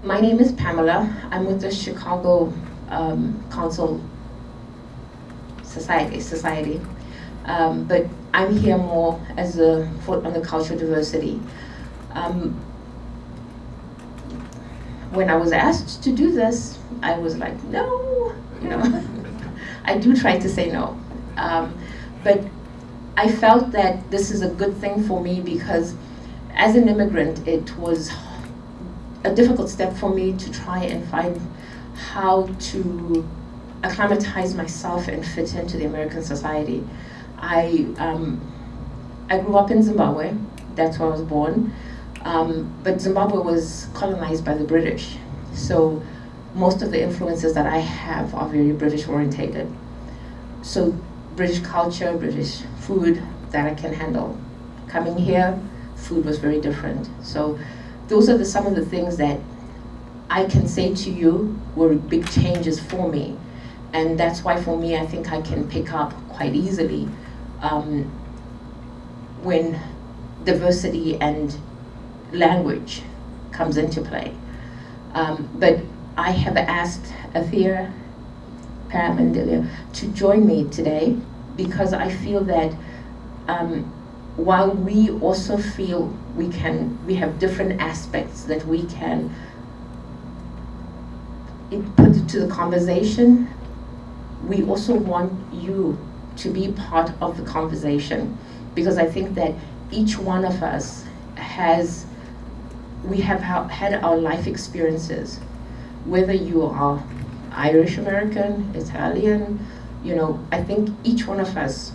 My name is Pamela. I'm with the Chicago Council Society. But I'm here more as a foot on the cultural diversity. When I was asked to do this, I was like, no, I do try to say no. But I felt that this is a good thing for me because as an immigrant, it was a difficult step for me to try and find how to acclimatize myself and fit into the American society. I grew up in Zimbabwe. That's where I was born. But Zimbabwe was colonized by the British. So most of the influences that I have are very British orientated. So British culture, British food that I can handle. Coming here, food was very different. So those are some of the things that I can say to you were big changes for me. And that's why for me, I think I can pick up quite easily when diversity and language comes into play. But I have asked Athea Paramandilia to join me today because I feel that while we also feel we have different aspects that we can put into the conversation, we also want you to be part of the conversation, because I think that each one of us we have had our life experiences, whether you are Irish American, Italian, I think each one of us,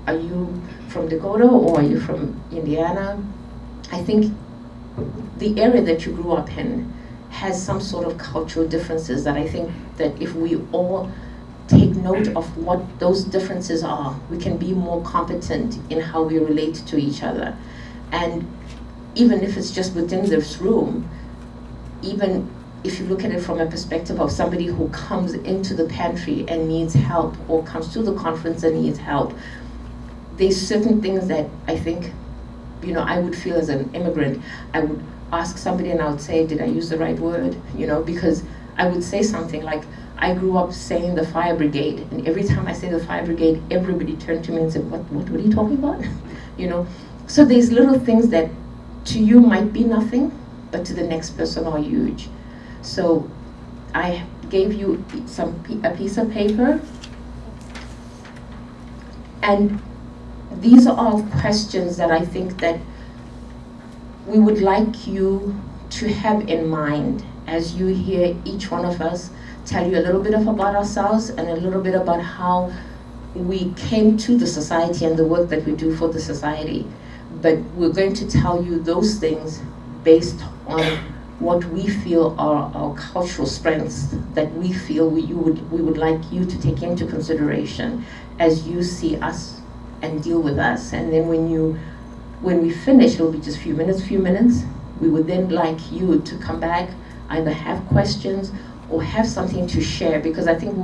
are you from Dakota or are you from Indiana? I think the area that you grew up in has some sort of cultural differences that I think that if we all take note of what those differences are, we can be more competent in how we relate to each other. And even if it's just within this room, even if you look at it from a perspective of somebody who comes into the pantry and needs help, or comes to the conference and needs help, there's certain things that I think, I would feel as an immigrant, I would ask somebody and I would say, did I use the right word? Because I would say something like, I grew up saying the fire brigade, and every time I say the fire brigade, everybody turned to me and said, what are you talking about? So there's little things that to you might be nothing, but to the next person are huge. So I gave you a piece of paper, and these are all questions that I think that we would like you to have in mind as you hear each one of us tell you a little bit about ourselves and a little bit about how we came to the society and the work that we do for the society. But we're going to tell you those things based on what we feel are our cultural strengths that we feel we would like you to take into consideration as you see us and deal with us. And then when we finish, it'll be just few minutes, we would then like you to come back, either have questions or have something to share, because I think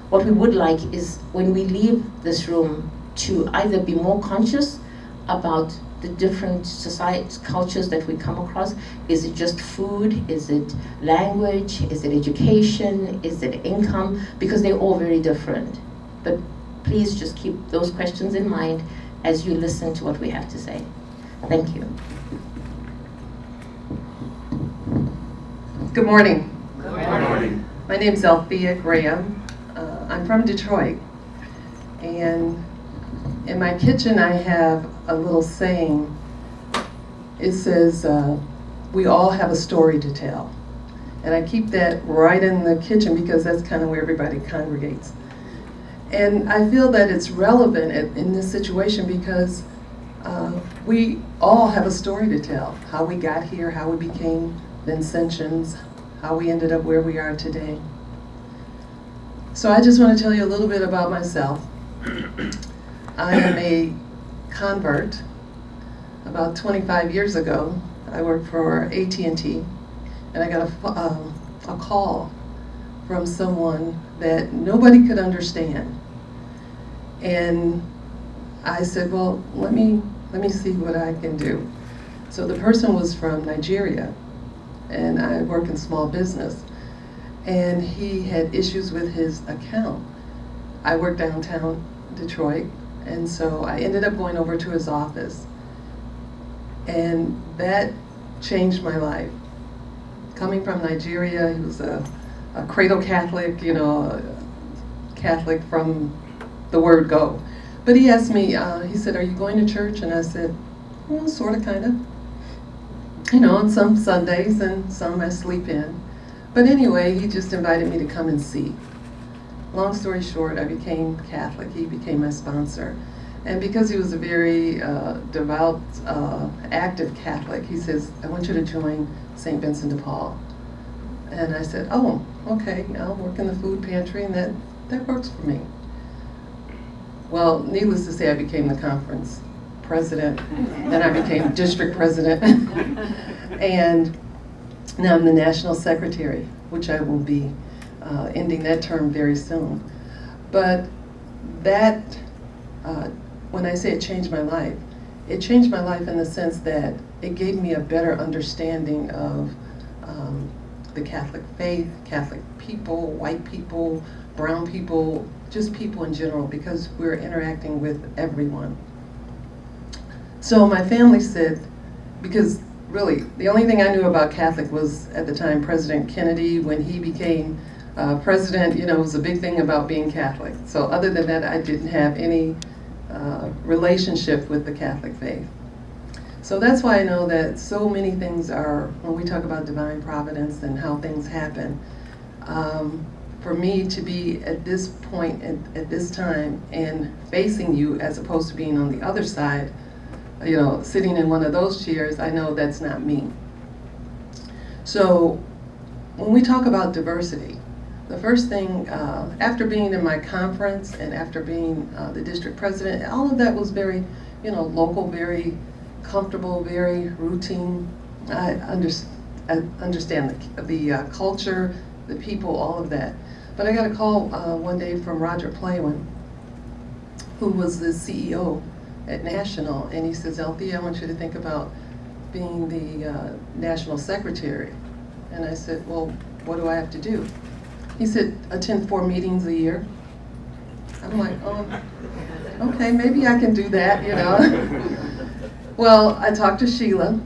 what we would like is when we leave this room to either be more conscious about the different societies, cultures that we come across. Is it just food? Is it language? Is it education? Is it income? Because they're all very different. But please just keep those questions in mind as you listen to what we have to say. Thank you. Good morning. Good morning. My name is Althea Graham. I'm from Detroit. And in my kitchen I have a little saying. It says, we all have a story to tell. And I keep that right in the kitchen because that's kind of where everybody congregates. And I feel that it's relevant in this situation because we all have a story to tell. How we got here, how we became Vincentians, how we ended up where we are today. So I just want to tell you a little bit about myself. I am a convert. About 25 years ago, I worked for AT&T, and I got a call from someone that nobody could understand. And I said, well, let me see what I can do. So the person was from Nigeria, and I work in small business. And he had issues with his account. I work downtown Detroit, and so I ended up going over to his office. And that changed my life. Coming from Nigeria, he was a cradle Catholic, you know, a Catholic from the word go. But he asked me, he said, "Are you going to church?" And I said, "Well, sort of, kind of. You know, on some Sundays and some I sleep in." But anyway, he just invited me to come and see. Long story short, I became Catholic. He became my sponsor. And because he was a very devout, active Catholic, he says, "I want you to join St. Vincent de Paul." And I said, "Oh, okay, I'll work in the food pantry, and that works for me." Well, needless to say, I became the conference president, then I became district president, and now I'm the national secretary, which I will be ending that term very soon. But that, when I say it changed my life in the sense that it gave me a better understanding of the Catholic faith, Catholic people, white people, brown people, just people in general, because we're interacting with everyone. So my family said, because really the only thing I knew about Catholic was at the time President Kennedy, when he became president, you know, it was a big thing about being Catholic. So other than that, I didn't have any relationship with the Catholic faith. So that's why I know that so many things are, when we talk about divine providence and how things happen, for me to be at this point, at this time, and facing you as opposed to being on the other side, you know, sitting in one of those chairs, I know that's not me. So when we talk about diversity, the first thing, after being in my conference and after being the district president, all of that was very, you know, local, very comfortable, very routine. I understand the culture, the people, all of that. But I got a call one day from Roger Playwin, who was the CEO at National, and he says, "Althea, I want you to think about being the national secretary." And I said, "Well, what do I have to do?" He said, "Attend 4 meetings a year." I'm like, "Oh, okay, maybe I can do that, you know." Well, I talked to Sheila,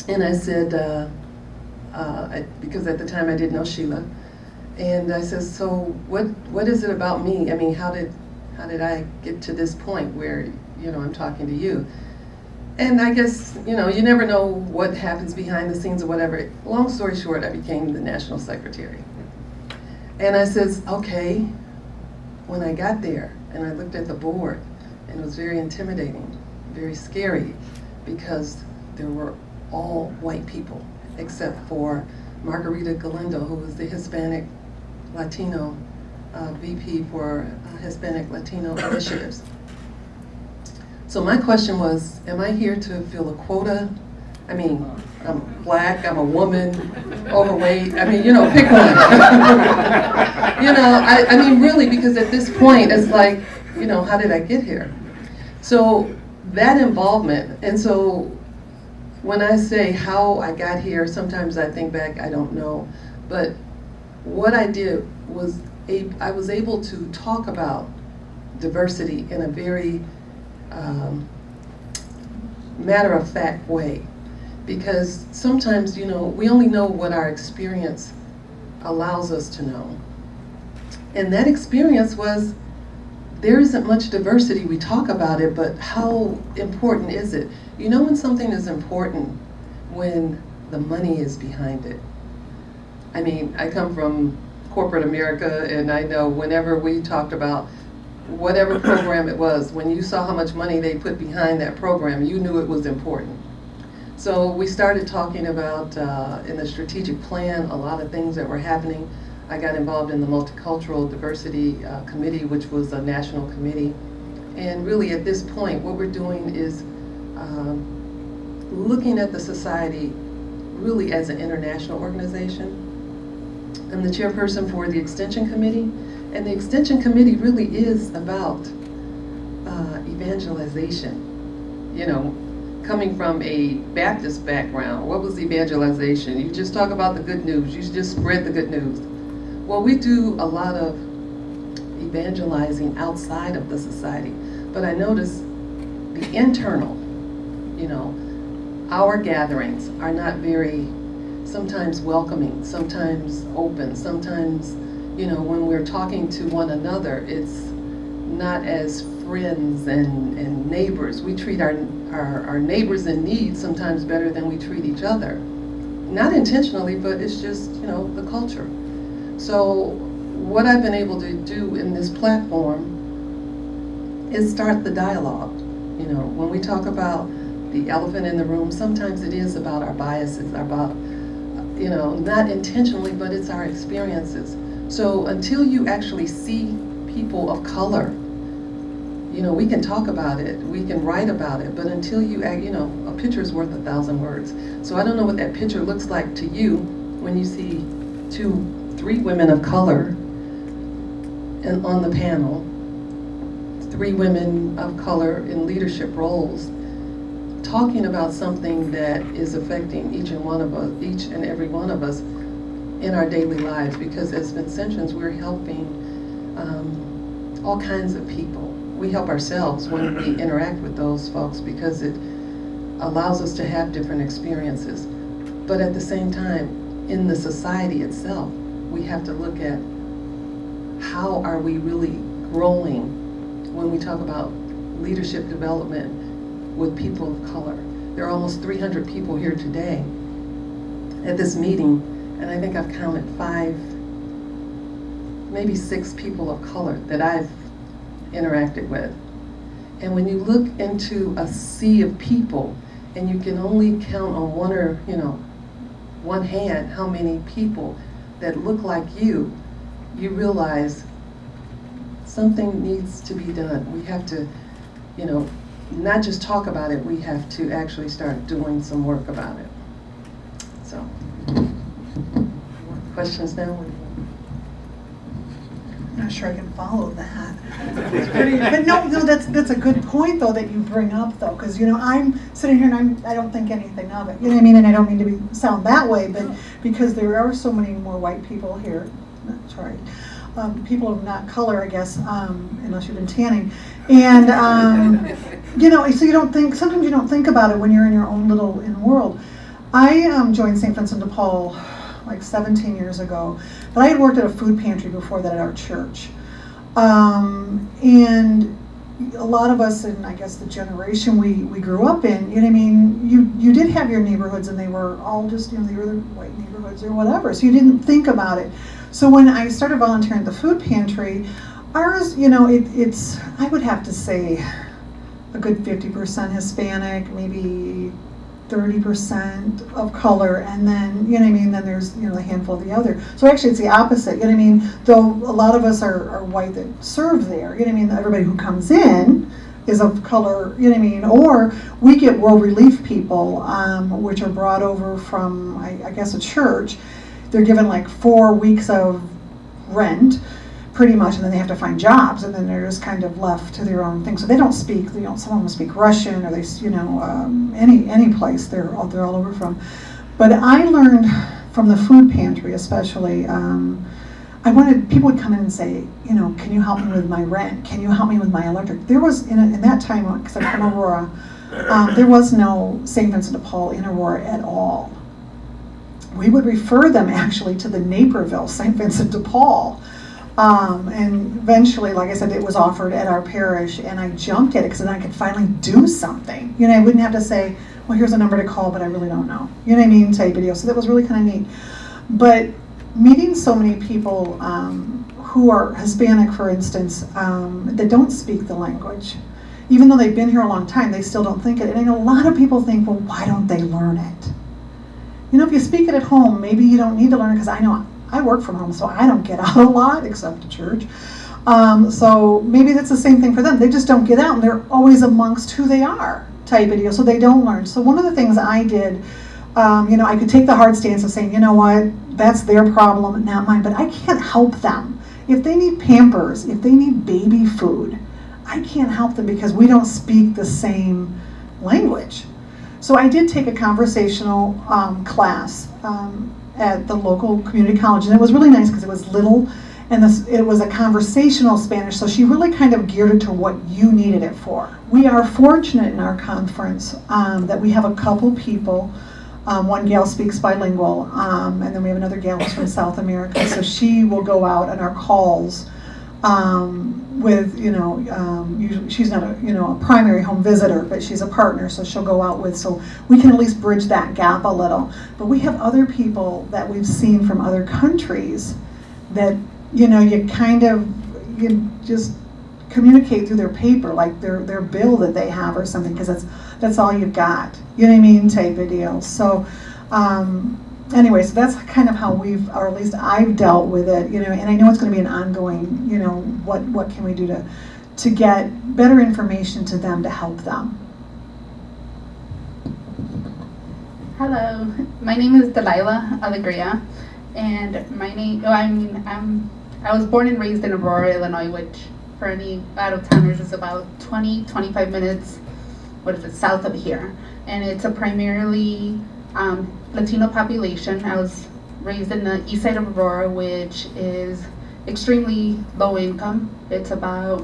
and I said, because at the time I didn't know Sheila, and I said, "So what is it about me? I mean, how did I get to this point where, you know, I'm talking to you?" And I guess, you know, you never know what happens behind the scenes or whatever. Long story short, I became the national secretary. And I says, okay, when I got there and I looked at the board, and it was very intimidating, very scary, because there were all white people, except for Margarita Galindo, who was the Hispanic Latino VP for Hispanic Latino initiatives. So my question was, am I here to fill a quota? I mean, I'm black, I'm a woman, overweight, I mean, you know, pick one. You know, I mean, really, because at this point, it's like, you know, how did I get here? So that involvement, and so when I say how I got here, sometimes I think back, I don't know. But what I did was, I was able to talk about diversity in a very matter-of-fact way. Because sometimes, you know, we only know what our experience allows us to know. And that experience was, there isn't much diversity, we talk about it, but how important is it? You know when something is important when the money is behind it. I mean, I come from corporate America, and I know whenever we talked about whatever program it was, when you saw how much money they put behind that program, you knew it was important. So we started talking about, in the strategic plan, a lot of things that were happening. I got involved in the Multicultural Diversity Committee, which was a national committee. And really at this point, what we're doing is looking at the society really as an international organization. I'm the chairperson for the Extension Committee, and the Extension Committee really is about evangelization. You know, coming from a Baptist background, what was evangelization? You just talk about the good news. You just spread the good news. Well, we do a lot of evangelizing outside of the society, but I notice the internal, our gatherings are not very, sometimes welcoming, sometimes open, sometimes, when we're talking to one another, it's not as friends and neighbors. We treat our neighbors in need sometimes better than we treat each other. Not intentionally, but it's just, the culture. So what I've been able to do in this platform is start the dialogue. When we talk about the elephant in the room, sometimes it is about our biases, about, not intentionally, but it's our experiences. So until you actually see people of color, we can talk about it, we can write about it, but until you, a picture is worth 1,000 words. So I don't know what that picture looks like to you when you see 2, 3 women of color and on the panel, 3 women of color in leadership roles, talking about something that is affecting each and every one of us in our daily lives. Because as Vincentians, we're helping all kinds of people. We help ourselves when we interact with those folks because it allows us to have different experiences. But at the same time, in the society itself, we have to look at how are we really growing when we talk about leadership development with people of color. There are almost 300 people here today at this meeting, and I think I've counted 5, maybe 6 people of color that I've interacted with. And when you look into a sea of people and you can only count on one hand how many people that look like you realize something needs to be done. We have to, not just talk about it, we have to actually start doing some work about it. So, questions now? I'm not sure I can follow that. But no, that's a good point though that you bring up though, because I'm sitting here and I don't think anything of it. You know what I mean? And I don't mean to sound that way, but because there are so many more white people here. That's right. People of not color, I guess, unless you've been tanning, and so you don't think. Sometimes you don't think about it when you're in your own little world. I joined St. Vincent de Paul like 17 years ago, but I had worked at a food pantry before that at our church, and a lot of us, and I guess the generation we grew up in, you did have your neighborhoods, and they were all just they were the white neighborhoods or whatever, so you didn't think about it. So when I started volunteering at the food pantry, ours, it's I would have to say a good 50% Hispanic, maybe 30% of color, and then then there's a handful of the other. So actually it's the opposite, though a lot of us are white that serve there, everybody who comes in is of color, or we get world relief people, which are brought over from I guess a church. They're given like 4 weeks of rent pretty much, and then they have to find jobs, and then they're just kind of left to their own thing. So they don't speak, some of them speak Russian, or they, any place they're all over from. But I learned from the food pantry, especially, people would come in and say, can you help me with my rent? Can you help me with my electric? There was, in that time, because I'm from Aurora, there was no St. Vincent de Paul in Aurora at all. We would refer them actually to the Naperville St. Vincent de Paul. And eventually, like I said, it was offered at our parish, and I jumped at it because then I could finally do something. I wouldn't have to say, well, here's a number to call, but I really don't know. Type of deal. So that was really kind of neat. But meeting so many people who are Hispanic, for instance, that don't speak the language, even though they've been here a long time, they still don't think it. And I know a lot of people think, well, why don't they learn it? If you speak it at home, maybe you don't need to learn it, because I know I work from home, so I don't get out a lot except to church. So maybe that's the same thing for them. They just don't get out, and they're always amongst who they are, type of deal, so they don't learn. So one of the things I did, I could take the hard stance of saying, that's their problem, not mine, but I can't help them. If they need Pampers, if they need baby food, I can't help them because we don't speak the same language. So I did take a conversational class at the local community college, and it was really nice because it was little, and it was a conversational Spanish, so she really kind of geared it to what you needed it for. We are fortunate in our conference that we have a couple people. One gal speaks bilingual, and then we have another gal who's from South America, so she will go out on our calls with, usually she's not a primary home visitor, but she's a partner, so she'll go out with, so we can at least bridge that gap a little. But we have other people that we've seen from other countries that, you just communicate through their paper, like their bill that they have or something, because that's all you've got, you know what I mean, type of deal. So anyway, so that's kind of how or at least I've dealt with it, and I know it's going to be an ongoing, what can we do to get better information to them to help them. Hello, my name is Delilah Alegria, and I was born and raised in Aurora, Illinois, which for any out-of-towners is about 20-25 minutes, south of here. And it's a primarily Latino population. I was raised in the east side of Aurora, which is extremely low income. It's about,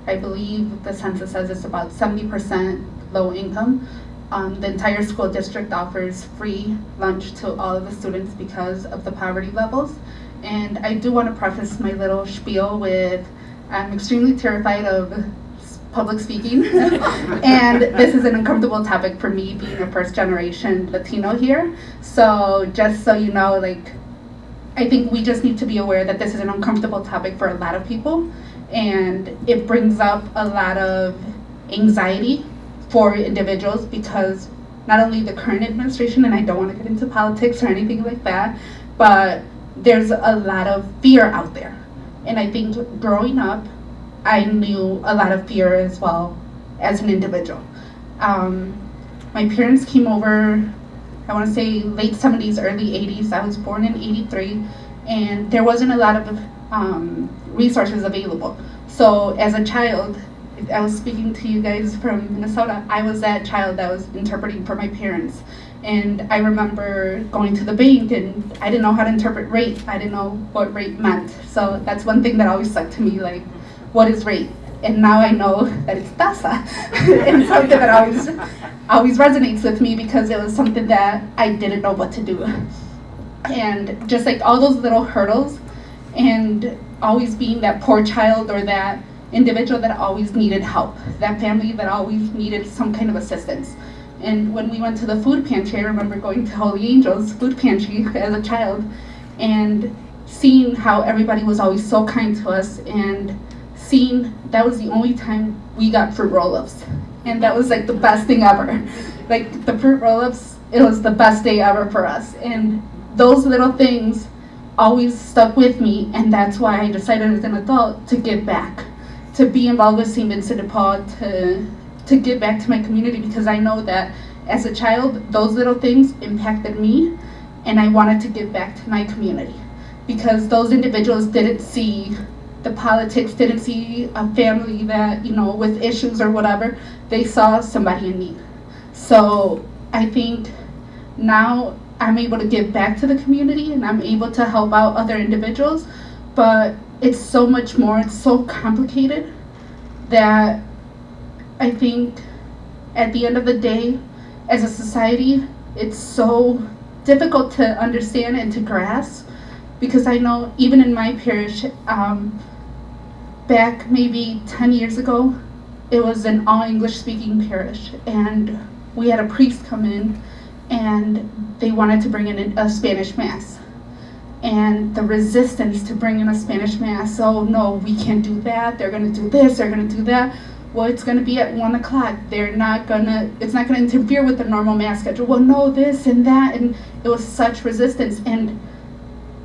I believe the census says it's about 70% low income. The entire school district offers free lunch to all of the students because of the poverty levels. And I do want to preface my little spiel with, I'm extremely terrified of public speaking, and this is an uncomfortable topic for me being a first generation Latino here. So just so you know, I think we just need to be aware that this is an uncomfortable topic for a lot of people, and it brings up a lot of anxiety for individuals because not only the current administration, and I don't want to get into politics or anything like that, but there's a lot of fear out there. And I think growing up, I knew a lot of fear as well as an individual. My parents came over, I want to say late 70s, early 80s. I was born in 83, and there wasn't a lot of resources available. So as a child, I was speaking to you guys from Minnesota, I was that child that was interpreting for my parents. And I remember going to the bank and I didn't know how to interpret rate. I didn't know what rate meant. So that's one thing that always stuck to me, what is rate? And now I know that it's tasa. And something that always resonates with me because it was something that I didn't know what to do. And just all those little hurdles and always being that poor child or that individual that always needed help, that family that always needed some kind of assistance. And when we went to the food pantry, I remember going to Holy Angels food pantry as a child and seeing how everybody was always so kind to us, and seeing that was the only time we got fruit roll-ups. And that was the best thing ever. The fruit roll-ups, it was the best day ever for us. And those little things always stuck with me, and that's why I decided as an adult to give back, to be involved with St. Vincent de Paul, to give back to my community, because I know that as a child, those little things impacted me, and I wanted to give back to my community. Because those individuals didn't see the politics, didn't see a family that, with issues or whatever, they saw somebody in need. So I think now I'm able to give back to the community and I'm able to help out other individuals, but it's so much more, it's so complicated that I think at the end of the day, as a society, it's so difficult to understand and to grasp, because I know even in my parish, back maybe 10 years ago, it was an all English speaking parish, and we had a priest come in and they wanted to bring in a Spanish mass. And the resistance to bring in a Spanish mass, oh no, we can't do that, they're gonna do this, they're gonna do that. Well, it's gonna be at 1 o'clock. It's not gonna interfere with the normal mass schedule. Well, no, this and that, and it was such resistance. And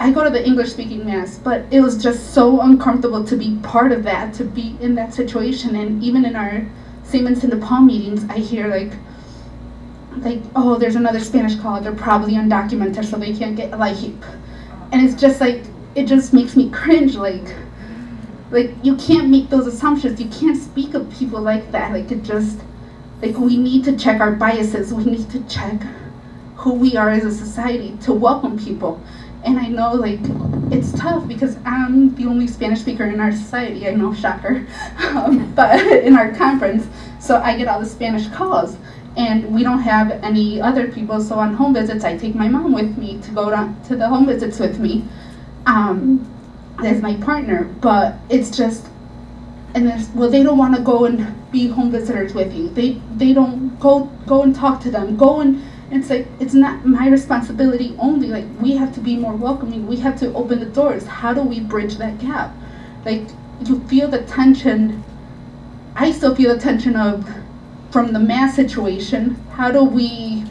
I go to the English speaking mass, but it was just so uncomfortable to be part of that, to be in that situation. And even in our St. Vincent de Paul meetings, I hear oh, there's another Spanish call, they're probably undocumented, so they can't get heap. And it's just it just makes me cringe, you can't make those assumptions, you can't speak of people like that, Like, we need to check our biases. We need to check who we are as a society to welcome people. And I know, like, it's tough because I'm the only Spanish speaker in our society. I know, shocker, but in our conference, so I get all the Spanish calls. And we don't have any other people, so on home visits, I take my mom with me to go to the home visits with me. As my partner, but it's just, and well, they don't want to go and be home visitors with you. They don't go and talk to them. Go and it's like, it's not my responsibility only. Like, we have to be more welcoming. We have to open the doors. How do we bridge that gap? Like, you feel the tension. I still feel the tension from the mass situation. How do we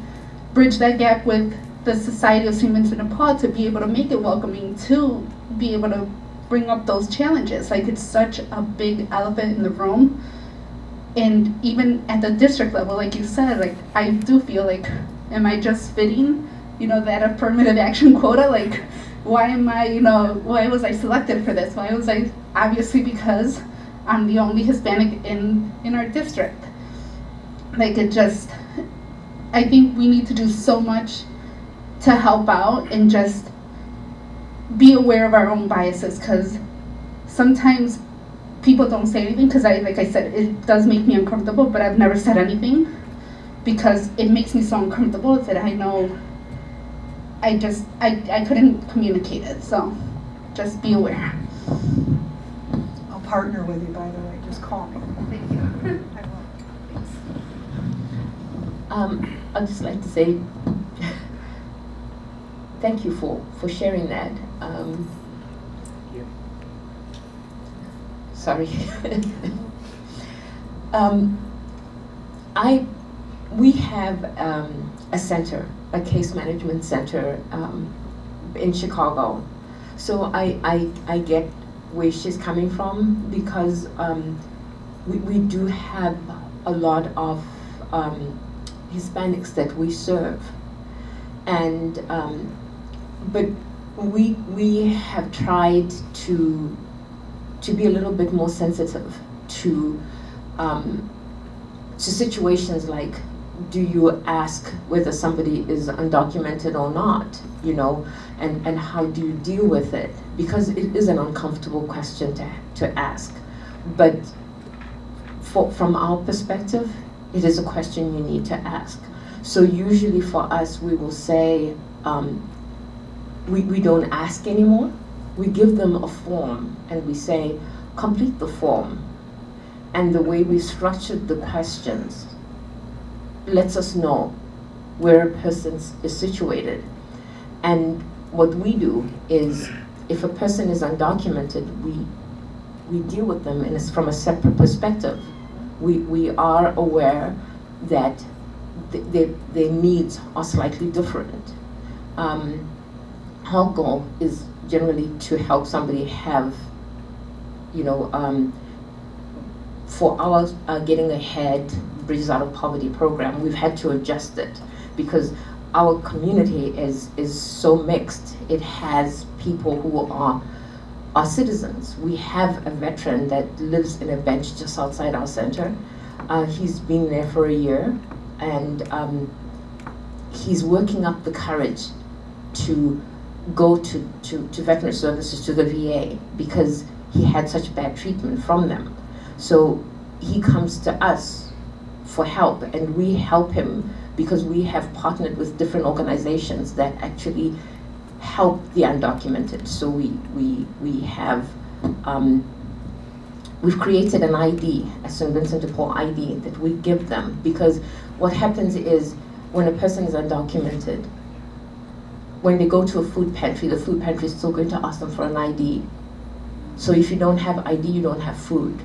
bridge that gap with the Society of St. Vincent de Paul to be able to make it welcoming, to be able to bring up those challenges? Like, it's such a big elephant in the room. And even at the district level, like you said, like, I do feel like, am I just fitting, that affirmative action quota? Like, why am I, why was I selected for this? Why was I, obviously because I'm the only Hispanic in our district. Like, it just, I think we need to do so much to help out and just be aware of our own biases, because sometimes people don't say anything, because like I said, it does make me uncomfortable, but I've never said anything because it makes me so uncomfortable that I know I couldn't communicate it. So just be aware. I'll partner with you, by the way, just call me. Thank you. I will. I'd just like to say thank you for sharing that. Sorry. We have a center, a case management center in Chicago. So I get where she's coming from, because we do have a lot of Hispanics that we serve, and but we have tried to be a little bit more sensitive to situations like, do you ask whether somebody is undocumented or not, and how do you deal with it? Because it is an uncomfortable question to ask. But from our perspective, it is a question you need to ask. So usually for us, we will say, we don't ask anymore. We give them a form and we say, complete the form. And the way we structured the questions lets us know where a person is situated. And what we do is, if a person is undocumented, we deal with them, and it's from a separate perspective. We are aware that their needs are slightly different. Our goal is generally to help somebody have, for our Getting Ahead Bridges Out of Poverty program, we've had to adjust it because our community is so mixed. It has people who are citizens. We have a veteran that lives in a bench just outside our center. He's been there for a year, and he's working up the courage to go to veterinary services, to the VA, because he had such bad treatment from them. So he comes to us for help, and we help him because we have partnered with different organizations that actually help the undocumented. So we have we've created an ID, a St. Vincent de Paul ID, that we give them, because what happens is, when a person is undocumented, when they go to a food pantry, the food pantry is still going to ask them for an ID. So if you don't have ID, you don't have food.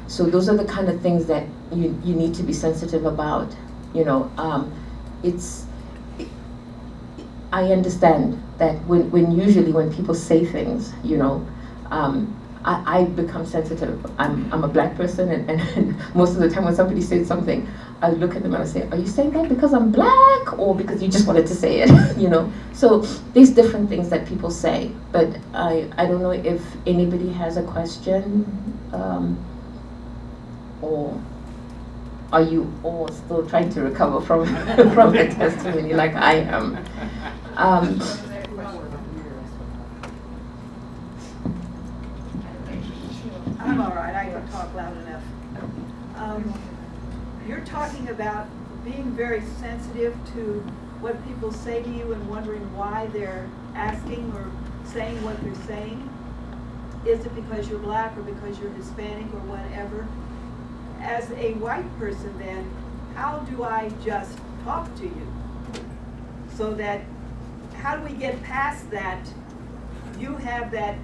So those are the kind of things that you need to be sensitive about. I understand that when people say things, I become sensitive. I'm a black person, and most of the time when somebody says something, I look at them and I say, are you saying that because I'm black, or because you just wanted to say it? So there's different things that people say, but I don't know if anybody has a question, or are you all still trying to recover from from the testimony like I am? I'm all right, I can talk loud enough. You're talking about being very sensitive to what people say to you and wondering why they're asking or saying what they're saying. Is it because you're black or because you're Hispanic or whatever? As a white person then, how do I just talk to you? So that, how do we get past that? You have that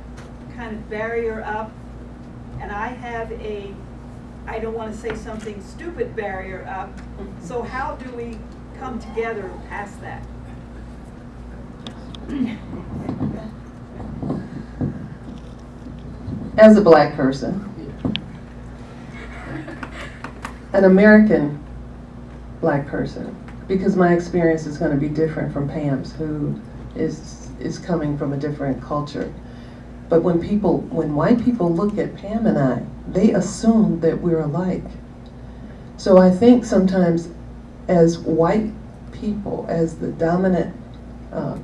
kind of barrier up, and I have a, I don't want to say something stupid barrier up. So how do we come together past that? As a black person, an American black person, because my experience is going to be different from Pam's, who is coming from a different culture. But when white people look at Pam and I, they assume that we're alike. So I think sometimes as white people, as the dominant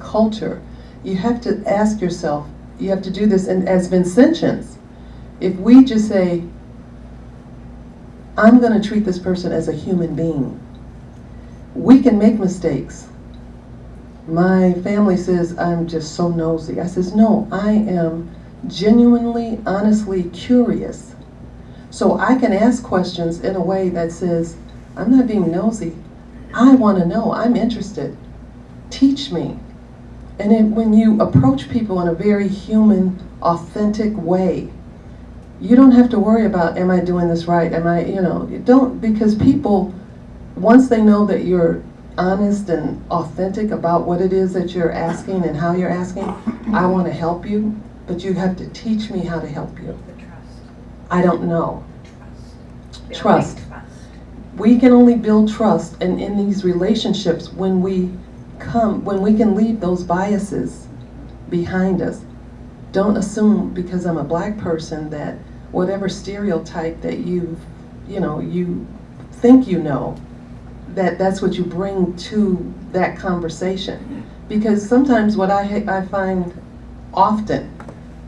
culture, you have to ask yourself, you have to do this, and as Vincentians, if we just say, I'm going to treat this person as a human being, we can make mistakes. My family says I'm just so nosy. I says, no, I am genuinely, honestly curious. So I can ask questions in a way that says, I'm not being nosy. I want to know. I'm interested. Teach me. And then when you approach people in a very human, authentic way, you don't have to worry about, am I doing this right? Am I, you don't, because people, once they know that you're honest and authentic about what it is that you're asking and how you're asking, I want to help you, but you have to teach me how to help you. The trust. I don't know. Trust. We can only build trust, and in these relationships, when we can leave those biases behind us. Don't assume because I'm a black person that whatever stereotype that you think that's what you bring to that conversation. Because sometimes what I find often,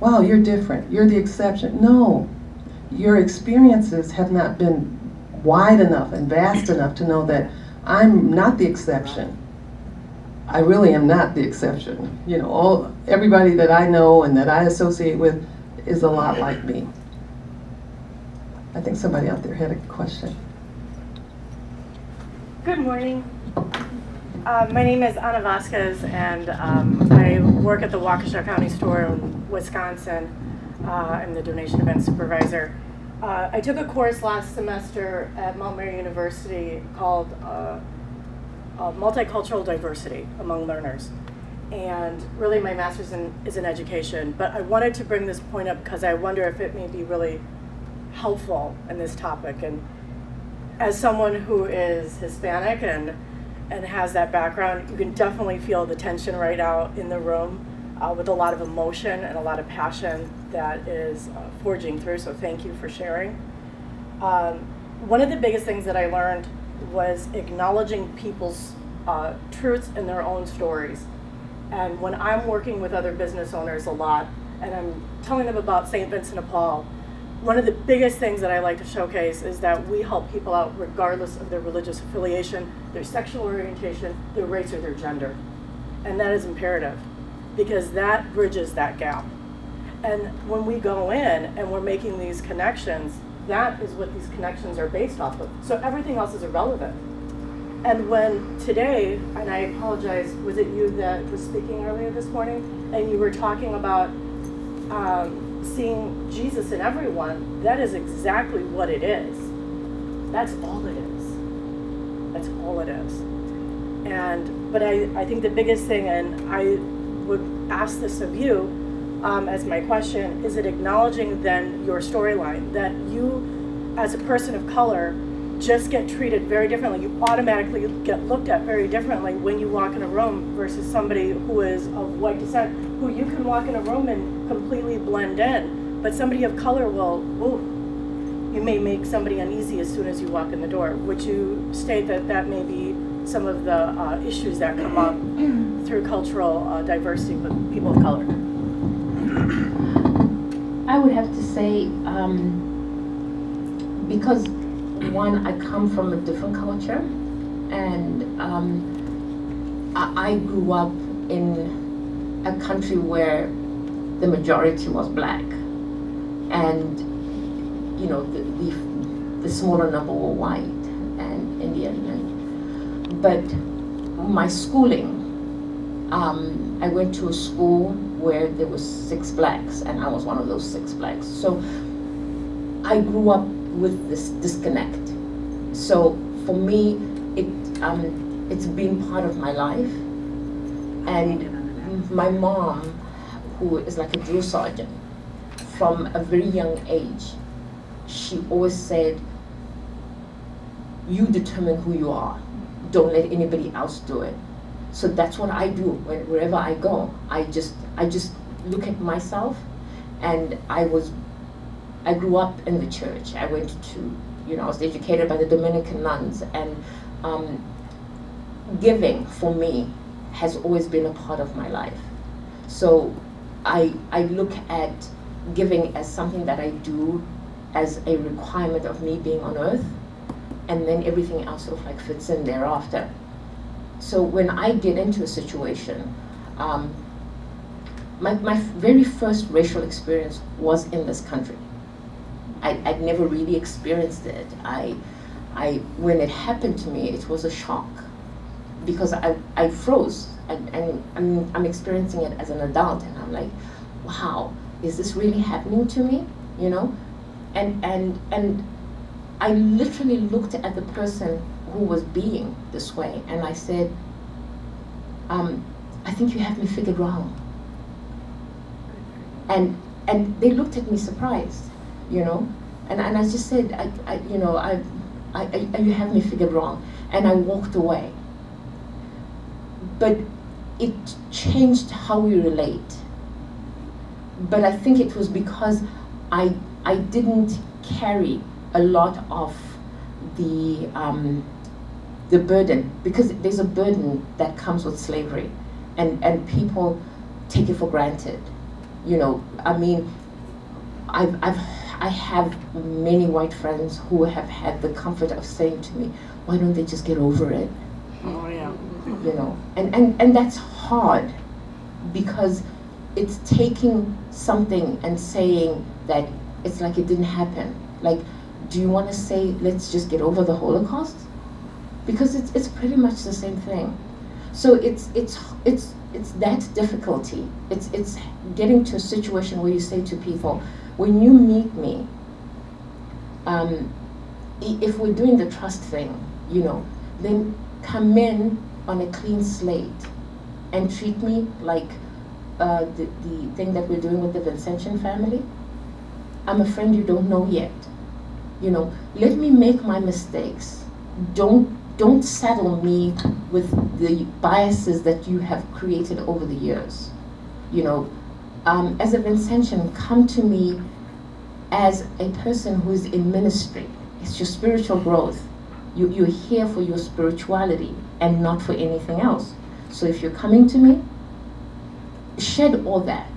wow, you're different, you're the exception. No, your experiences have not been wide enough and vast enough to know that I'm not the exception. I really am not the exception. Everybody that I know and that I associate with is a lot like me. I think somebody out there had a question. Good morning. My name is Ana Vasquez, and I work at the Waukesha County store in Wisconsin. I'm the donation event supervisor. I took a course last semester at Mount Mary University called Multicultural Diversity Among Learners. And really my master's is in education, but I wanted to bring this point up because I wonder if it may be really helpful in this topic. And as someone who is Hispanic and has that background, you can definitely feel the tension right out in the room with a lot of emotion and a lot of passion that is forging through, so thank you for sharing. One of the biggest things that I learned was acknowledging people's truths in their own stories. And when I'm working with other business owners a lot, and I'm telling them about St. Vincent de Paul, one of the biggest things that I like to showcase is that we help people out regardless of their religious affiliation, their sexual orientation, their race, or their gender. And that is imperative, because that bridges that gap. And when we go in and we're making these connections, that is what these connections are based off of. So everything else is irrelevant. And when today, and I apologize, was it you that was speaking earlier this morning? And you were talking about seeing Jesus in everyone. That is exactly what it is. That's all it is. That's all it is. But I think the biggest thing, and I would ask this of you as my question, is it acknowledging then your storyline, that you as a person of color just get treated very differently. You automatically get looked at very differently when you walk in a room versus somebody who is of white descent, who you can walk in a room and completely blend in, but somebody of color will, ooh, you may make somebody uneasy as soon as you walk in the door. Would you state that that may be some of the issues that come up through cultural diversity with people of color? I would have to say, because one, I come from a different culture, and I grew up in a country where the majority was black, and you know, the smaller number were white and Indian. But my schooling, I went to a school where there was 6 blacks, and I was one of those 6 blacks. So I grew up with this disconnect. So for me, it's been part of my life. And my mom, who is like a drill sergeant, from a very young age, she always said, you determine who you are. Don't let anybody else do it. So that's what I do wherever I go. I just look at myself, and I grew up in the church. I went to, I was educated by the Dominican nuns, and giving for me has always been a part of my life. So I look at giving as something that I do as a requirement of me being on earth, and then everything else sort of like fits in thereafter. So when I get into a situation, my very first racial experience was in this country. I'd never really experienced it. When it happened to me, it was a shock, because I froze, and I'm experiencing it as an adult, and I'm like, wow, is this really happening to me? And I literally looked at the person who was being this way, and I said, I think you have me figured wrong. And they looked at me surprised, and I just said, you have me figured wrong, and I walked away. But it changed how we relate. But I think it was because I didn't carry a lot of the burden, because there's a burden that comes with slavery, and people take it for granted. I have many white friends who have had the comfort of saying to me, why don't they just get over it? Oh, yeah. And that's hard, because it's taking something and saying that it's like it didn't happen. Like, do you want to say, let's just get over the Holocaust? Because it's pretty much the same thing. So it's that difficulty. It's getting to a situation where you say to people, when you meet me, if we're doing the trust thing, then come in on a clean slate and treat me like the thing that we're doing with the Vincentian family. I'm a friend you don't know yet. Let me make my mistakes. Don't saddle me with the biases that you have created over the years. As a Vincentian, come to me as a person who's in ministry. It's your spiritual growth. You're here for your spirituality and not for anything else. So if you're coming to me, shed all that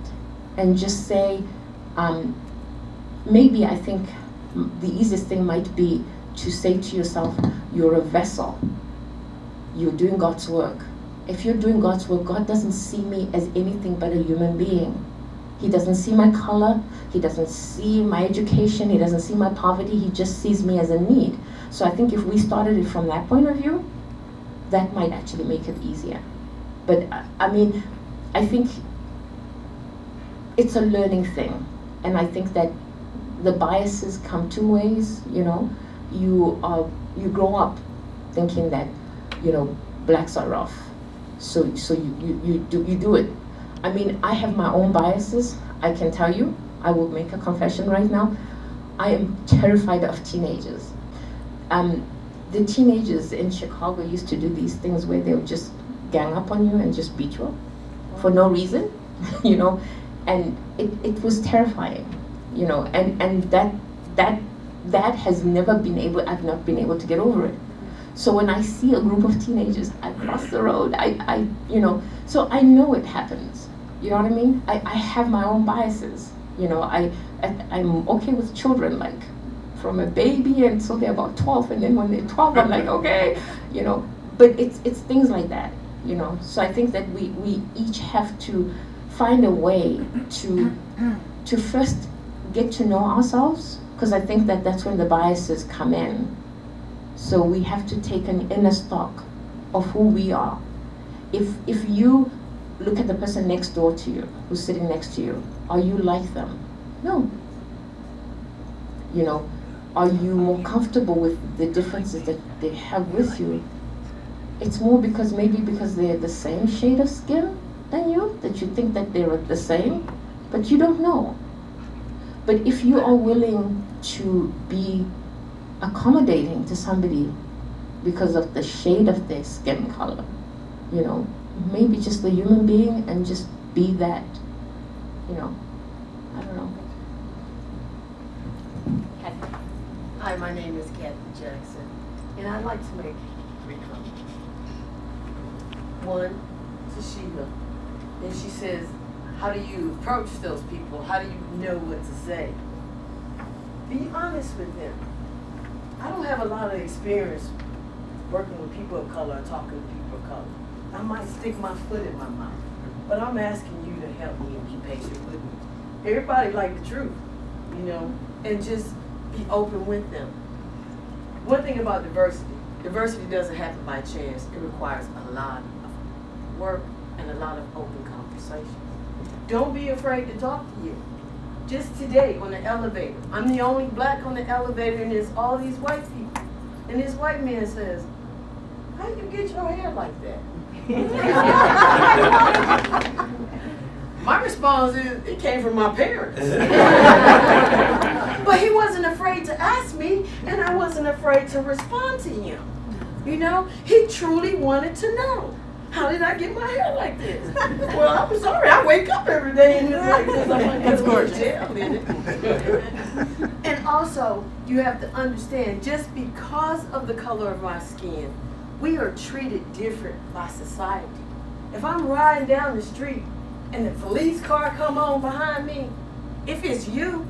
and just say, maybe I think the easiest thing might be to say to yourself, you're a vessel. You're doing God's work. If you're doing God's work, God doesn't see me as anything but a human being. He doesn't see my color. He doesn't see my education. He doesn't see my poverty. He just sees me as a need. So I think if we started it from that point of view, that might actually make it easier. But I think it's a learning thing. And I think that the biases come 2 ways. You grow up thinking that, blacks are rough. So you do it. I have my own biases. I can tell you, I will make a confession right now. I am terrified of teenagers. The teenagers in Chicago used to do these things where they would just gang up on you and just beat you up for no reason, and it was terrifying, and that that has never been able, I've not been able to get over it. So when I see a group of teenagers, I cross the road, I you know, so I know it happens. You know what I mean? I have my own biases. You know, I'm okay with children, like from a baby until they're about 12, and then when they're 12, I'm like, okay, you know. But it's things like that, you know. So I think that we each have to find a way to first get to know ourselves, because I think that that's when the biases come in. So we have to take an inner stock of who we are. If you look at the person next door to you, who's sitting next to you, are you like them? No. You know, are you more comfortable with the differences that they have with you? It's more because maybe because they're the same shade of skin than you, that you think that they're the same, but you don't know. But if you are willing to be accommodating to somebody because of the shade of their skin color, you know, maybe just a human being and just be that, you know, I don't know. Hi, my name is Kathy Jackson, and I'd like to make 3 comments. One, to Sheila, and she says, how do you approach those people? How do you know what to say? Be honest with them. I don't have a lot of experience working with people of color or talking to people of color. I might stick my foot in my mouth, but I'm asking you to help me and be patient with me. Everybody like the truth, you know, and just be open with them. One thing about diversity doesn't happen by chance. It requires a lot of work and a lot of open conversation. Don't be afraid to talk to you. Just today on the elevator, I'm the only black on the elevator and there's all these white people. And this white man says, how do you get your hair like that? My response is, it came from my parents. But he wasn't afraid to ask me, and I wasn't afraid to respond to him. You know, he truly wanted to know, how did I get my hair like this? Well, I'm sorry, I wake up every day and it's like this. I'm like, that's gorgeous. Gel in it. And also, you have to understand, just because of the color of our skin, we are treated different by society. If I'm riding down the street and the police car come on behind me, if it's you,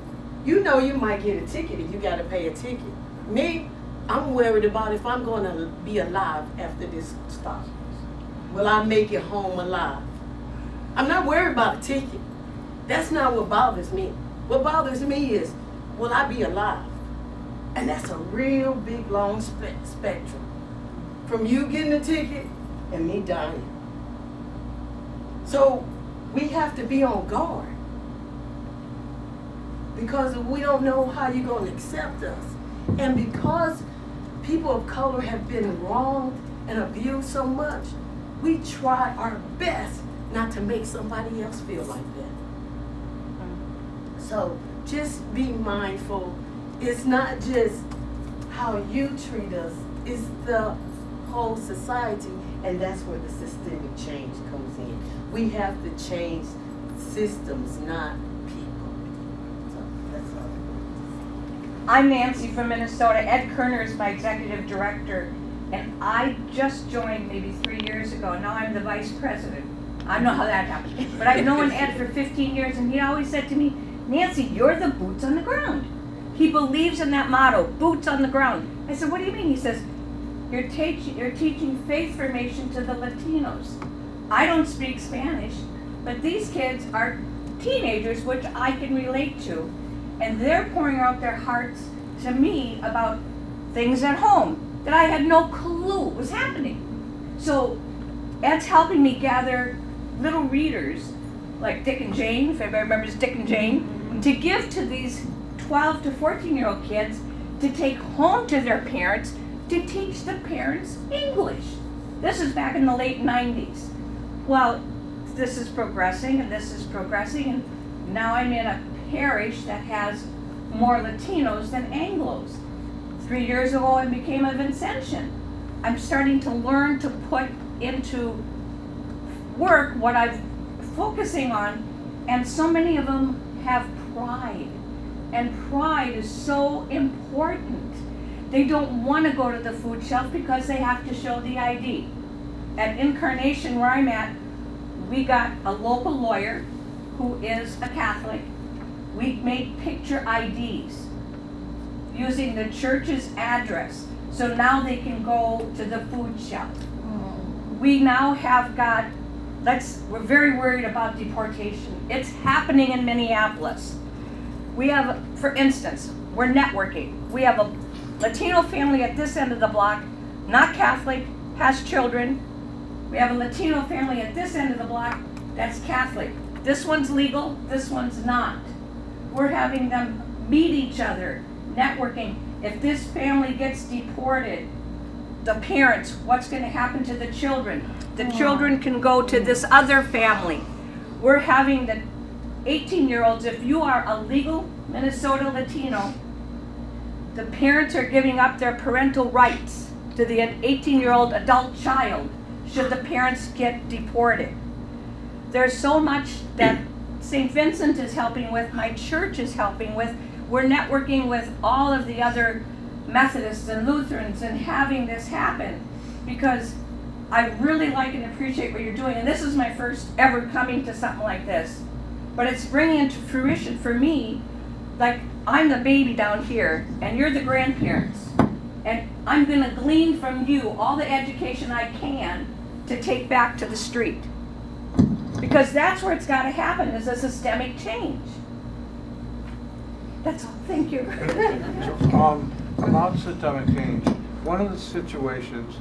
you know you might get a ticket if you got to pay a ticket. Me, I'm worried about if I'm going to be alive after this stop. Will I make it home alive? I'm not worried about a ticket. That's not what bothers me. What bothers me is, will I be alive? And that's a real big, long spectrum. From you getting a ticket and me dying. So we have to be on guard. Because we don't know how you're going to accept us. And because people of color have been wronged and abused so much, we try our best not to make somebody else feel like that. So just be mindful. It's not just how you treat us, it's the whole society, and that's where the systemic change comes in. We have to change systems, not people. So that's all. I'm Nancy from Minnesota. Ed Kerner is my executive director, and I just joined maybe 3 years ago. Now I'm the vice president. I don't know how that happened, but I've known Ed for 15 years, and he always said to me, Nancy, you're the boots on the ground. He believes in that motto, boots on the ground. I said, what do you mean? He says, you're teaching faith formation to the Latinos. I don't speak Spanish, but these kids are teenagers, which I can relate to, and they're pouring out their hearts to me about things at home that I had no clue was happening. So Ed's helping me gather little readers like Dick and Jane, if everybody remembers Dick and Jane, to give to these 12 to 14-year-old kids to take home to their parents to teach the parents English. This is back in the late 90s. Well, this is progressing and this is progressing, and now I'm in a parish that has more Latinos than Anglos. 3 years ago I became a Vincentian. I'm starting to learn to put into work what I'm focusing on, and so many of them have pride. and pride is so important. They don't want to go to the food shelf because they have to show the ID. At Incarnation, where I'm at, we got a local lawyer who is a Catholic. We made picture IDs using the church's address, so now they can go to the food shelf. We now have got, we're very worried about deportation. It's happening in Minneapolis. We have, for instance, we're networking. We have a Latino family at this end of the block, not Catholic, has children. We have a Latino family at this end of the block that's Catholic. This one's legal, this one's not. We're having them meet each other, networking. If this family gets deported, the parents, what's going to happen to the children? The children can go to this other family. We're having the 18-year-olds, if you are a legal Minnesota Latino, the parents are giving up their parental rights to the 18-year-old adult child should the parents get deported. There's so much that St. Vincent is helping with, my church is helping with. We're networking with all of the other Methodists and Lutherans and having this happen, because I really like and appreciate what you're doing. And this is my first ever coming to something like this. But it's bringing into fruition for me, like I'm the baby down here and you're the grandparents. And I'm gonna glean from you all the education I can to take back to the street. Because that's where it's gotta happen, is a systemic change. That's all, thank you. About systemic change, one of the situations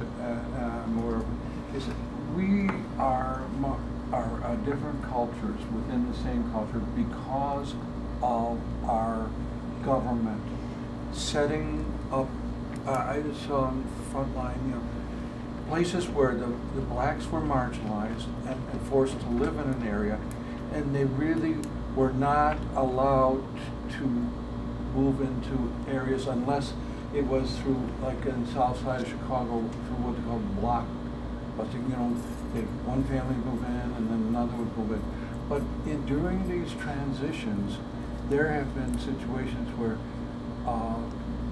is that we are different cultures within the same culture because of our government setting up. I just saw on the front line, places where the blacks were marginalized and forced to live in an area, and they really were not allowed to move into areas unless it was through, like in the south side of Chicago, through what they call block busting. One family would move in and then another would move in. But during these transitions, there have been situations where,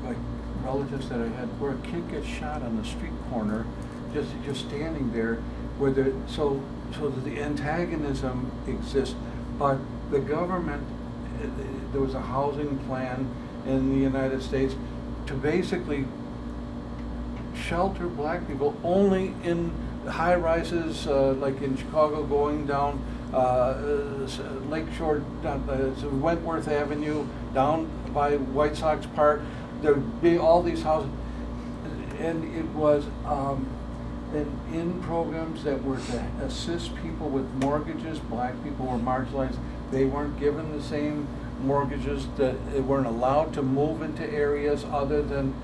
like relatives that I had, where a kid gets shot on the street corner, just standing there, where so that the antagonism exists, but the government, there was a housing plan in the United States to basically shelter black people only in high rises, like in Chicago, going down Lakeshore, Wentworth Avenue, down by White Sox Park. There would be all these houses, and it was in programs that were to assist people with mortgages. Black people were marginalized. They weren't given the same mortgages, that they weren't allowed to move into areas other than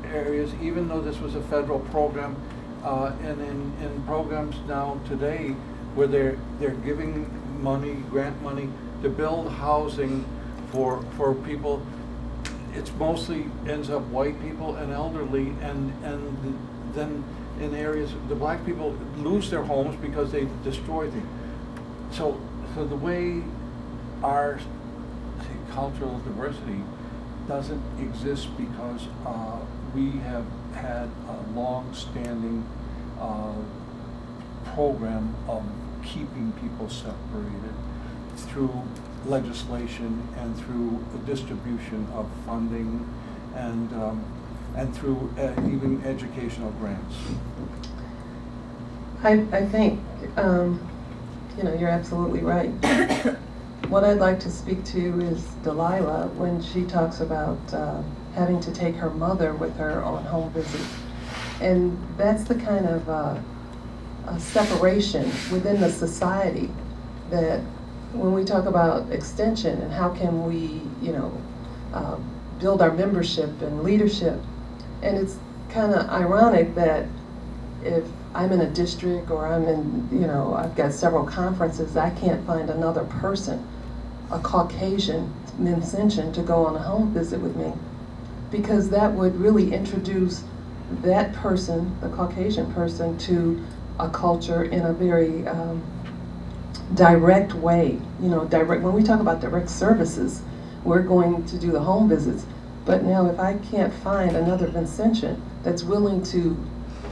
areas, even though this was a federal program. And in programs now today, where they're giving money, grant money, to build housing for people, it's mostly ends up white people and elderly, and then in areas the black people lose their homes because they destroy them. So the way our cultural diversity doesn't exist because we have had a long-standing program of keeping people separated through legislation and through the distribution of funding and through even educational grants. I think, you're absolutely right. What I'd like to speak to is Delilah, when she talks about having to take her mother with her on home visits. And that's the kind of a separation within the society that when we talk about extension and how can we, build our membership and leadership. And it's kind of ironic that if I'm in a district or I'm in, I've got several conferences, I can't find another person, a Caucasian Vincentian, to go on a home visit with me, because that would really introduce that person, the Caucasian person, to a culture in a very direct way. Direct. When we talk about direct services, we're going to do the home visits. But now if I can't find another Vincentian that's willing to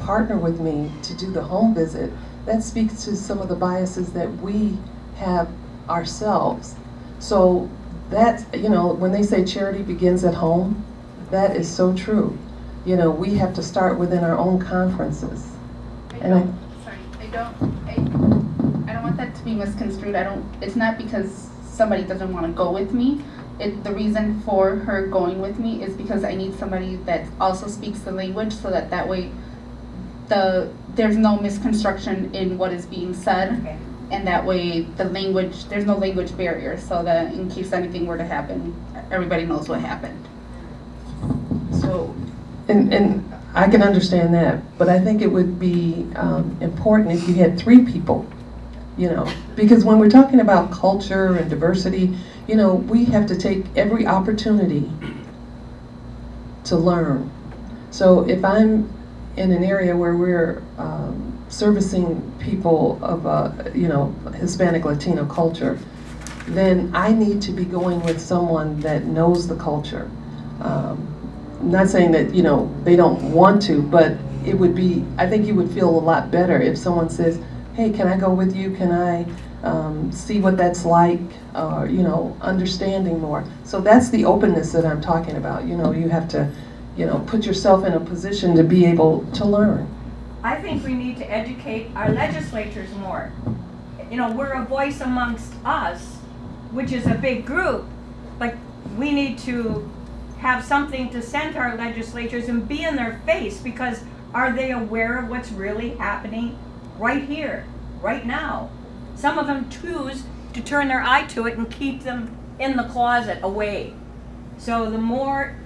partner with me to do the home visit, that speaks to some of the biases that we have ourselves. So that's, you know, when they say charity begins at home, that is so true. You know, we have to start within our own conferences. I don't want that to be misconstrued. It's not because somebody doesn't want to go with me. The reason for her going with me is because I need somebody that also speaks the language, so that way there's no misconstruction in what is being said. Okay. And that way there's no language barrier, so that in case anything were to happen, everybody knows what happened. So, and I can understand that, but I think it would be important if you had 3 people, you know, because when we're talking about culture and diversity, you know, we have to take every opportunity to learn. So if I'm in an area where we're servicing people of you know, Hispanic Latino culture, then I need to be going with someone that knows the culture. I'm not saying that, you know, they don't want to, but it would be, I think you would feel a lot better if someone says, hey, can I go with you? Can I see what that's like? You know, understanding more. So that's the openness that I'm talking about. You know, you have to, you know, put yourself in a position to be able to learn. I think we need to educate our legislators more. You know, we're a voice amongst us, which is a big group, but we need to have something to send to our legislators and be in their face, because are they aware of what's really happening right here, right now? Some of them choose to turn their eye to it and keep them in the closet away. So the more,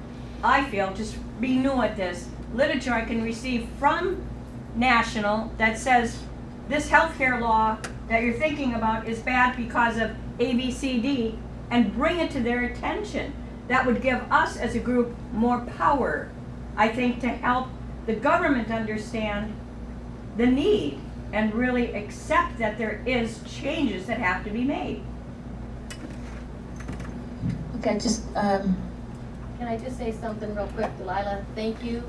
I feel, just be new at this, literature I can receive from national that says this healthcare law that you're thinking about is bad because of A, B, C, D, and bring it to their attention. That would give us as a group more power, I think, to help the government understand the need and really accept that there is changes that have to be made. Okay, just, Can I just say something real quick? Delilah, thank you,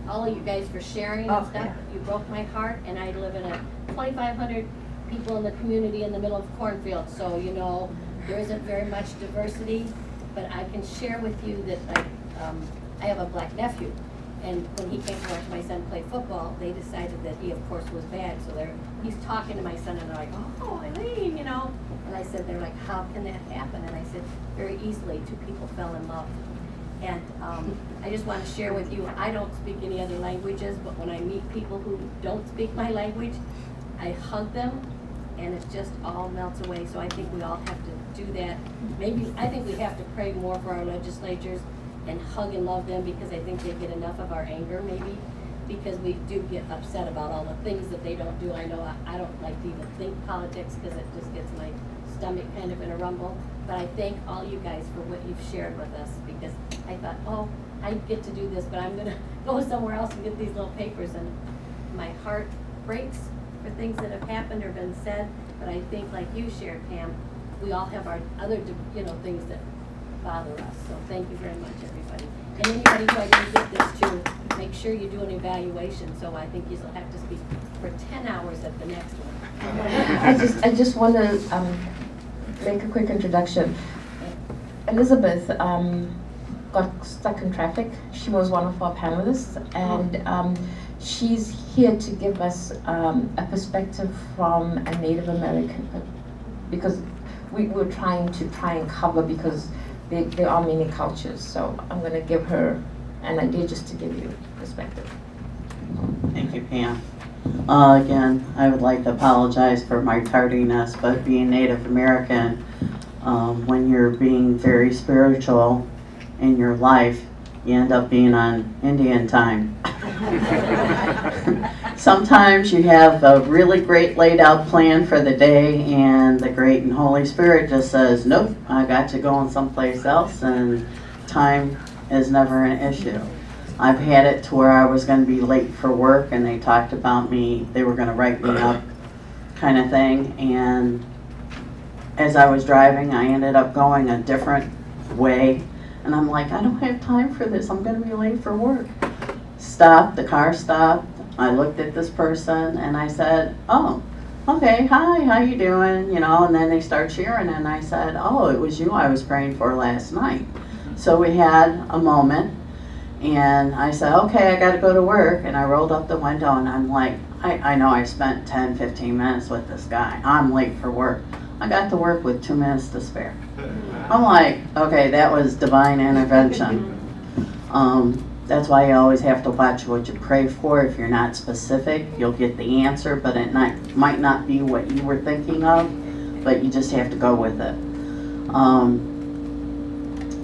all of you guys, for sharing and stuff. Yeah. You broke my heart, and I live in a 2,500 people in the community in the middle of cornfields, so you know, there isn't very much diversity, but I can share with you that I have a black nephew, and when he came to watch my son play football, they decided that he, of course, was bad, so he's talking to my son, and they're like, oh, Eileen, you know, and I said, they're like, how can that happen? And I said, very easily, 2 people fell in love. And I just want to share with you, I don't speak any other languages, but when I meet people who don't speak my language, I hug them, and it just all melts away. So I think we all have to do that. Maybe, I think we have to pray more for our legislatures and hug and love them, because I think they get enough of our anger, maybe, because we do get upset about all the things that they don't do. I know I don't like to even think politics, because it just gets my stomach kind of in a rumble. But I thank all you guys for what you've shared with us, because I thought, oh, I get to do this, but I'm going to go somewhere else and get these little papers, and my heart breaks for things that have happened or been said. But I think, like you shared, Pam, we all have our other, you know, things that bother us. So thank you very much, everybody. And anybody who I can get this to, make sure you do an evaluation. So I think you'll have to speak for 10 hours at the next one. I just want to make a quick introduction. Elizabeth got stuck in traffic. She was one of our panelists, and she's here to give us a perspective from a Native American, because we're trying to cover, because there are many cultures. So I'm going to give her an idea just to give you perspective. Thank you, Pam. Again, I would like to apologize for my tardiness, but being Native American, when you're being very spiritual in your life, you end up being on Indian time. Sometimes you have a really great laid out plan for the day, and the great and Holy Spirit just says, nope, I got to go on someplace else, and time is never an issue. I've had it to where I was going to be late for work, and they talked about me, they were going to write me up kind of thing, and as I was driving, I ended up going a different way. And I'm like, I don't have time for this. I'm going to be late for work. The car stopped. I looked at this person and I said, oh, okay, hi, how you doing? You know, and then they start cheering and I said, oh, it was you I was praying for last night. So we had a moment and I said, okay, I got to go to work. And I rolled up the window and I'm like, I know I spent 10, 15 minutes with this guy. I'm late for work. I got to work with 2 minutes to spare. I'm like, okay, that was divine intervention. That's why you always have to watch what you pray for. If you're not specific, you'll get the answer, but it might not be what you were thinking of, but you just have to go with it.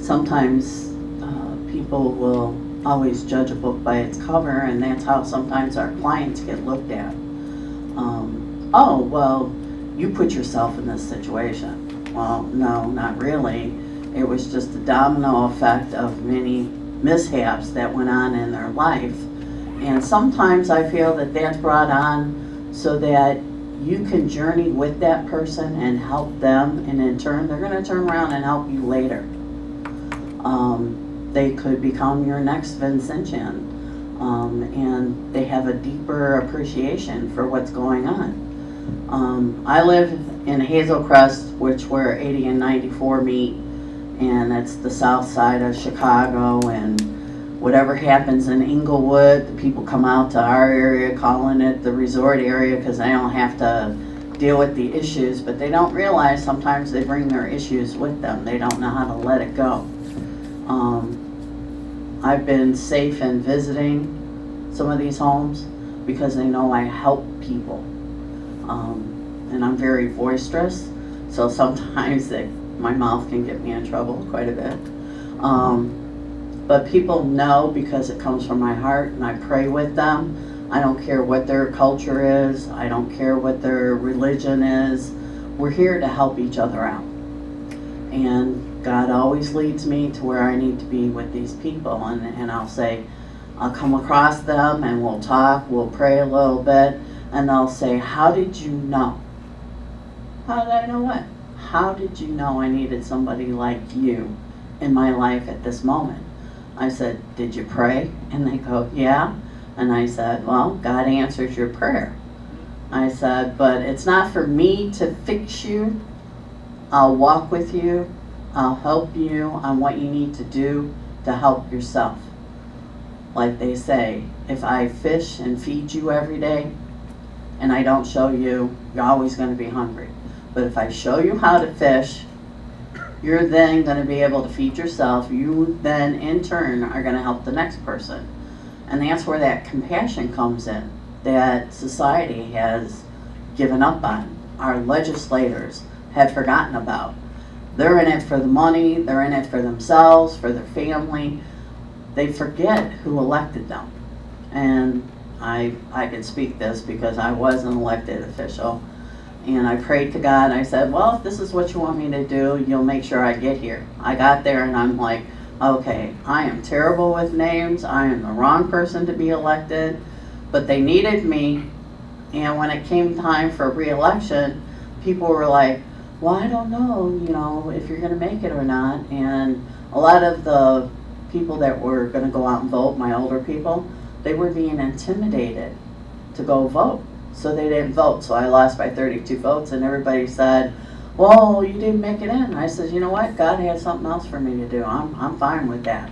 Sometimes people will always judge a book by its cover, and that's how sometimes our clients get looked at. Oh, well, you put yourself in this situation. Well, no, not really. It was just a domino effect of many mishaps that went on in their life. And sometimes I feel that that's brought on so that you can journey with that person and help them, and in turn they're going to turn around and help you later. They could become your next Vincent, and they have a deeper appreciation for what's going on. I live in Hazel Crest, which where 80 and 94 meet, and it's the south side of Chicago, and whatever happens in Inglewood, the people come out to our area calling it the resort area because they don't have to deal with the issues, but they don't realize sometimes they bring their issues with them. They don't know how to let it go. I've been safe in visiting some of these homes because they know I help people. And I'm very boisterous, so sometimes my mouth can get me in trouble quite a bit. But people know because it comes from my heart, and I pray with them. I don't care what their culture is. I don't care what their religion is. We're here to help each other out. And God always leads me to where I need to be with these people. And I'll say, I'll come across them and we'll talk, we'll pray a little bit, and they'll say, how did you know? How did I know what? How did you know I needed somebody like you in my life at this moment? I said, did you pray? And they go, yeah. And I said, well, God answers your prayer. I said, but it's not for me to fix you. I'll walk with you. I'll help you on what you need to do to help yourself. Like they say, if I fish and feed you every day and I don't show you, you're always going to be hungry. But if I show you how to fish, you're then going to be able to feed yourself. You then, in turn, are going to help the next person. And that's where that compassion comes in, that society has given up on. Our legislators have forgotten about. They're in it for the money, they're in it for themselves, for their family. They forget who elected them. And I can speak this because I was an elected official. And I prayed to God, and I said, well, if this is what you want me to do, you'll make sure I get here. I got there and I'm like, okay, I am terrible with names, I am the wrong person to be elected, but they needed me. And when it came time for re-election, people were like, well, I don't know, if you're going to make it or not. And a lot of the people that were going to go out and vote, my older people, they were being intimidated to go vote. So they didn't vote. So I lost by 32 votes, and everybody said, well, you didn't make it in. I said, you know what? God had something else for me to do. I'm fine with that.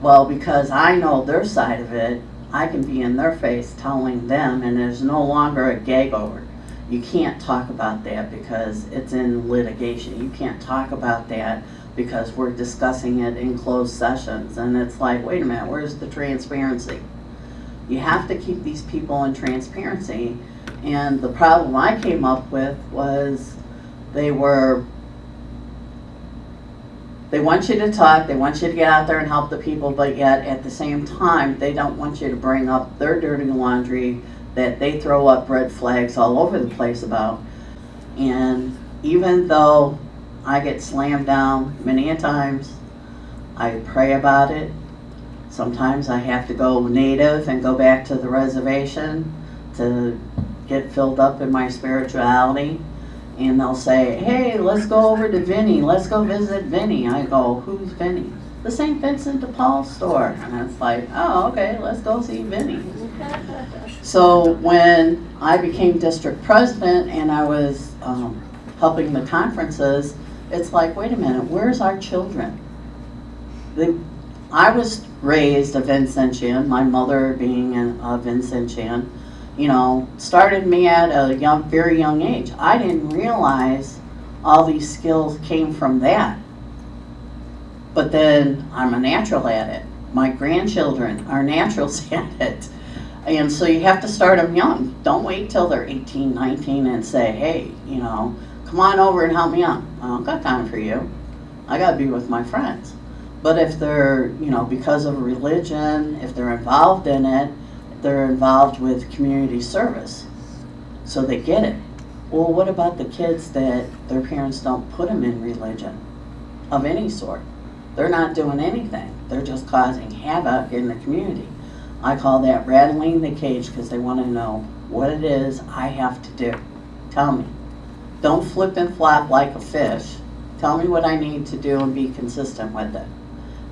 Well, because I know their side of it, I can be in their face telling them, and there's no longer a gag over. You can't talk about that because it's in litigation. You can't talk about that because we're discussing it in closed sessions. And it's like, wait a minute, where's the transparency? You have to keep these people in transparency. And the problem I came up with was they want you to talk, they want you to get out there and help the people, but yet at the same time, they don't want you to bring up their dirty laundry that they throw up red flags all over the place about. And even though I get slammed down many a times, I pray about it. Sometimes I have to go native and go back to the reservation to get filled up in my spirituality. And they'll say, hey, let's go over to Vinny, let's go visit Vinny. I go, who's Vinny? The St. Vincent de Paul store. And it's like, oh, okay, let's go see Vinny. So when I became district president and I was helping the conferences, it's like, wait a minute, where's our children? I was raised a Vincentian, my mother being a Vincentian, you know, started me at a very young age. I didn't realize all these skills came from that. But then I'm a natural at it. My grandchildren are naturals at it. And so you have to start them young. Don't wait till they're 18, 19 and say, hey, you know, come on over and help me out. I don't got time for you. I got to be with my friends. But if they're, you know, because of religion, if they're involved in it, they're involved with community service. So they get it. Well, what about the kids that their parents don't put them in religion of any sort? They're not doing anything. They're just causing havoc in the community. I call that rattling the cage because they want to know what it is I have to do. Tell me. Don't flip and flop like a fish. Tell me what I need to do and be consistent with it.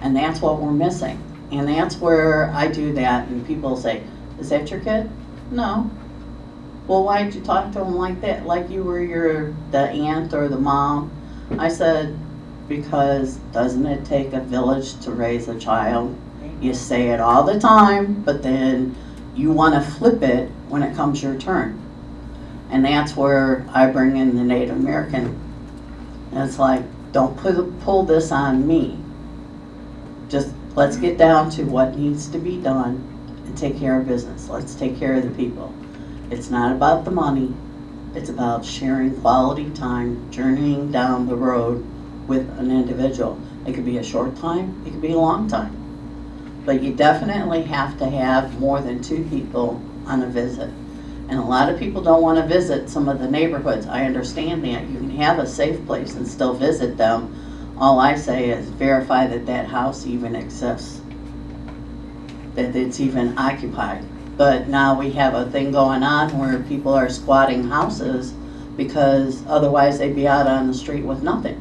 And that's what we're missing. And that's where I do that and people say, is that your kid? No. Well, why did you talk to him like that? Like you were the aunt or the mom? I said, because doesn't it take a village to raise a child? You say it all the time, but then you want to flip it when it comes your turn. And that's where I bring in the Native American. And it's like, don't pull this on me. Just let's get down to what needs to be done and take care of business. Let's take care of the people. It's not about the money. It's about sharing quality time, journeying down the road with an individual. It could be a short time, it could be a long time. But you definitely have to have more than 2 people on a visit. And a lot of people don't want to visit some of the neighborhoods. I understand that. You can have a safe place and still visit them. All I say is verify that that house even exists, that it's even occupied. But now we have a thing going on where people are squatting houses because otherwise they'd be out on the street with nothing.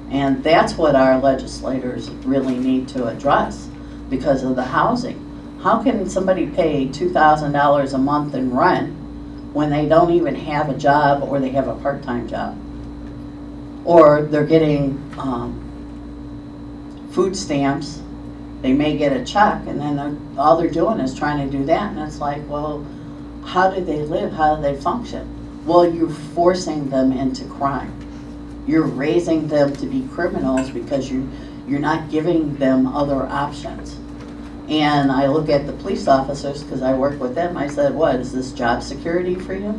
And that's what our legislators really need to address because of the housing. How can somebody pay $2,000 a month in rent when they don't even have a job or they have a part-time job? Or they're getting food stamps. They may get a check and then all they're doing is trying to do that. And it's like, well, how do they live? How do they function? Well, you're forcing them into crime. You're raising them to be criminals because you're not giving them other options. And I look at the police officers, because I work with them, I said, what, is this job security for you?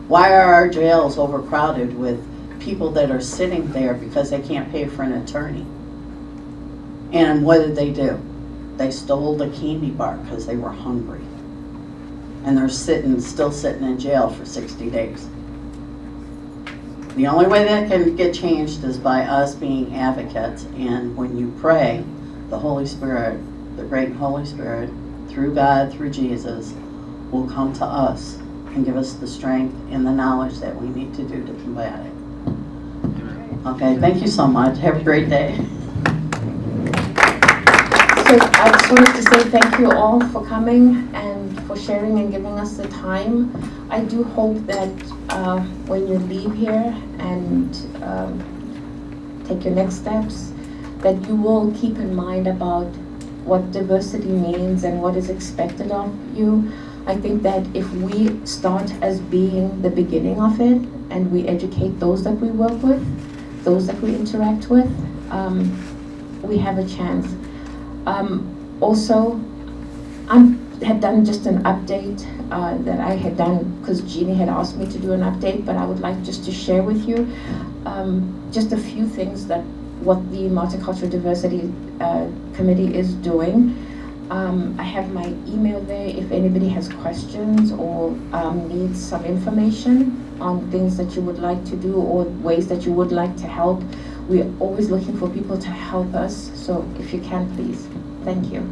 Why are our jails overcrowded with people that are sitting there because they can't pay for an attorney? And what did they do? They stole the candy bar because they were hungry. And they're still sitting in jail for 60 days. The only way that can get changed is by us being advocates. And when you pray, the Holy Spirit, the great Holy Spirit, through God, through Jesus, will come to us and give us the strength and the knowledge that we need to do to combat it. Okay, thank you so much. Have a great day. So I just wanted to say thank you all for coming and for sharing and giving us the time. I do hope that when you leave here and take your next steps, that you will keep in mind about what diversity means and what is expected of you. I think that if we start as being the beginning of it and we educate those that we work with, those that we interact with, we have a chance. Also, I had done just an update that I had done because Jeannie had asked me to do an update, but I would like just to share with you just a few things that what the Multicultural Diversity Committee is doing. I have my email there if anybody has questions or needs some information on things that you would like to do or ways that you would like to help. We're always looking for people to help us, so if you can, please. Thank you.